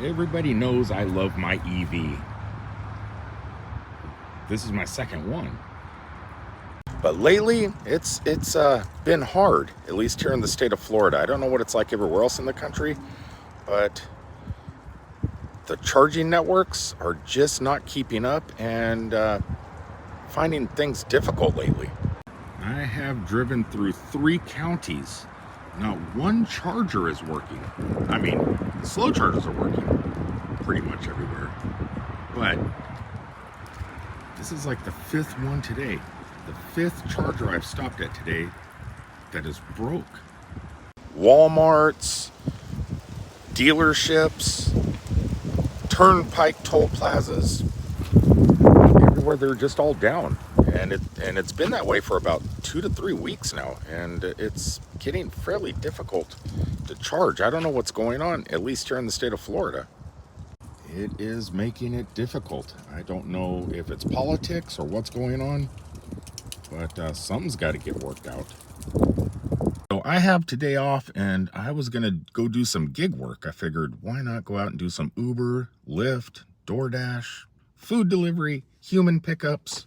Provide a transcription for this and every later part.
Everybody knows I love my EV. This is my second one. But lately, it's been hard, at least here in the state of Florida. I don't know what it's like everywhere else in the country, but the charging networks are just not keeping up and finding things difficult lately. I have driven through 3 counties. Not one charger is working. I mean, the slow chargers are working pretty much everywhere. But this is like the 5th one today. The 5th charger I've stopped at today that is broke. Walmarts, dealerships, turnpike toll plazas, everywhere they're just all down. And it's been that way for about 2 to 3 weeks now, and it's getting fairly difficult to charge. I don't know what's going on, at least here in the state of Florida. It is making it difficult. I don't know if it's politics or what's going on, but something's got to get worked out. So I have today off, and I was going to go do some gig work. I figured, why not go out and do some Uber, Lyft, DoorDash, food delivery, human pickups,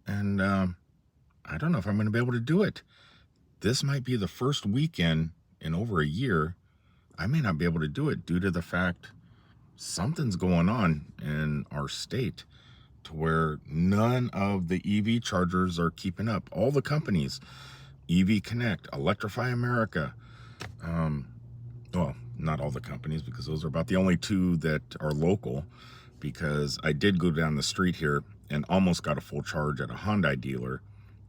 and I don't know if I'm going to be able to do it. This might be the first weekend in over a year I may not be able to do it due to the fact something's going on in our state to where none of the EV chargers are keeping up. All the companies, EV Connect, Electrify America, well, not all the companies, because those are about the only 2 that are local, because I did go down the street here and almost got a full charge at a Hyundai dealer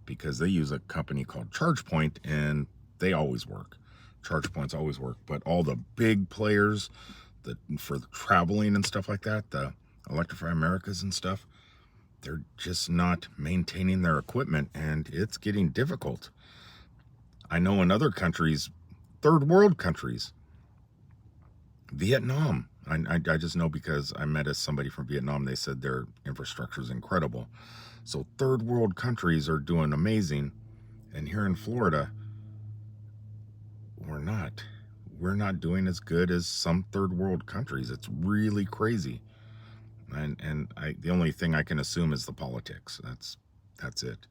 because they use a company called ChargePoint, and they always work. ChargePoints always work, but all the big players for traveling and stuff like that, the Electrify Americas and stuff, they're just not maintaining their equipment, and it's getting difficult. I know in other countries, third world countries, Vietnam, I just know because I met somebody from Vietnam. They said their infrastructure is incredible. So third world countries are doing amazing, and here in Florida, we're not doing as good as some third world countries. It's really crazy. And the only thing I can assume is the politics. That's it.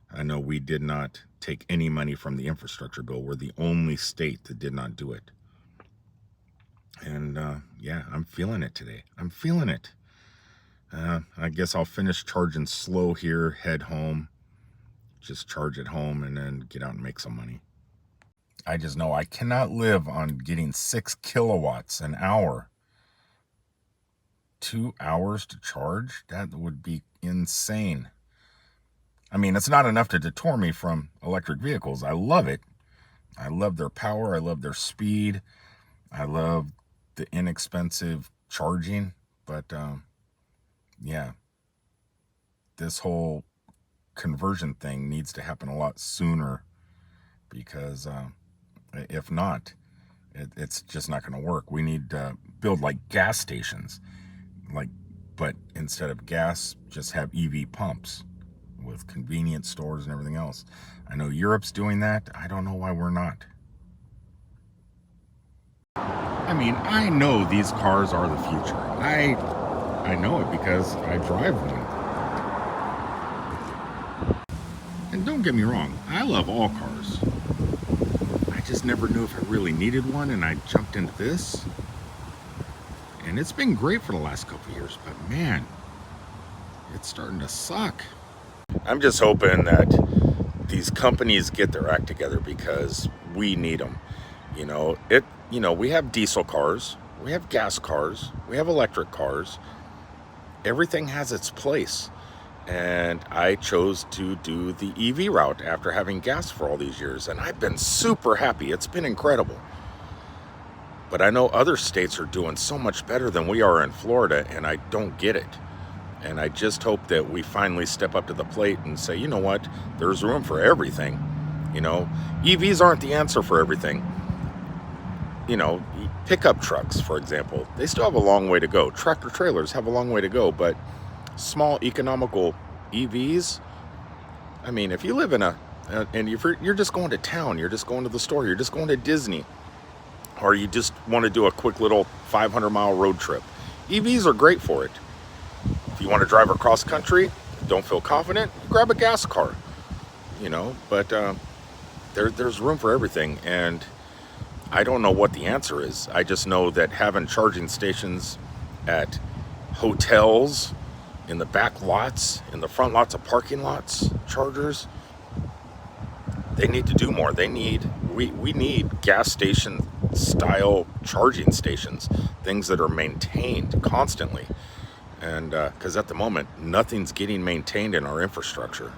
I know we did not take any money from the infrastructure bill. We're the only state that did not do it. And yeah, I'm feeling it today. I'm feeling it. I guess I'll finish charging slow here, head home, just charge at home, and then get out and make some money. I just know I cannot live on getting 6 kilowatts an hour. 2 hours to charge? That would be insane. I mean, it's not enough to deter me from electric vehicles. I love it. I love their power. I love their speed. I love the inexpensive charging. But yeah, this whole conversion thing needs to happen a lot sooner, because if not, it's just not going to work. We need to build like gas stations, but instead of gas, just have EV pumps with convenience stores and everything else. I know Europe's doing that. I don't know why we're not. I mean, I know these cars are the future. I know it because I drive one. And don't get me wrong, I love all cars. I just never knew if I really needed one, and I jumped into this. And it's been great for the last couple of years, but man, it's starting to suck. I'm just hoping that these companies get their act together, because we need them. We have diesel cars, we have gas cars, we have electric cars. Everything has its place. And I chose to do the EV route after having gas for all these years, and I've been super happy. It's been incredible. But I know other states are doing so much better than we are in Florida, and I don't get it. And I just hope that we finally step up to the plate and say, you know what, there's room for everything. EVs aren't the answer for everything. Pickup trucks, for example, they still have a long way to go. Tractor trailers have a long way to go, but small economical EVs, I mean, if you live in and if you're just going to town, you're just going to the store, you're just going to Disney, or you just want to do a quick little 500-mile road trip. EVs are great for it. If you want to drive across country, don't feel confident, grab a gas car, you know. But there's room for everything, and I don't know what the answer is. I just know that having charging stations at hotels, in the back lots, in the front lots of parking lots, chargers, they need to do more. We need gas station style charging stations, things that are maintained constantly. And because at the moment, nothing's getting maintained in our infrastructure.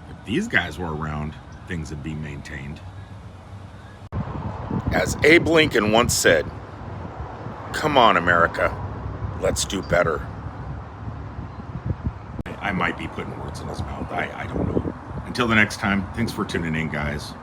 If these guys were around, things would be maintained. As Abe Lincoln once said, "Come on, America, let's do better." I might be putting words in his mouth. I don't know. Until the next time, thanks for tuning in, guys.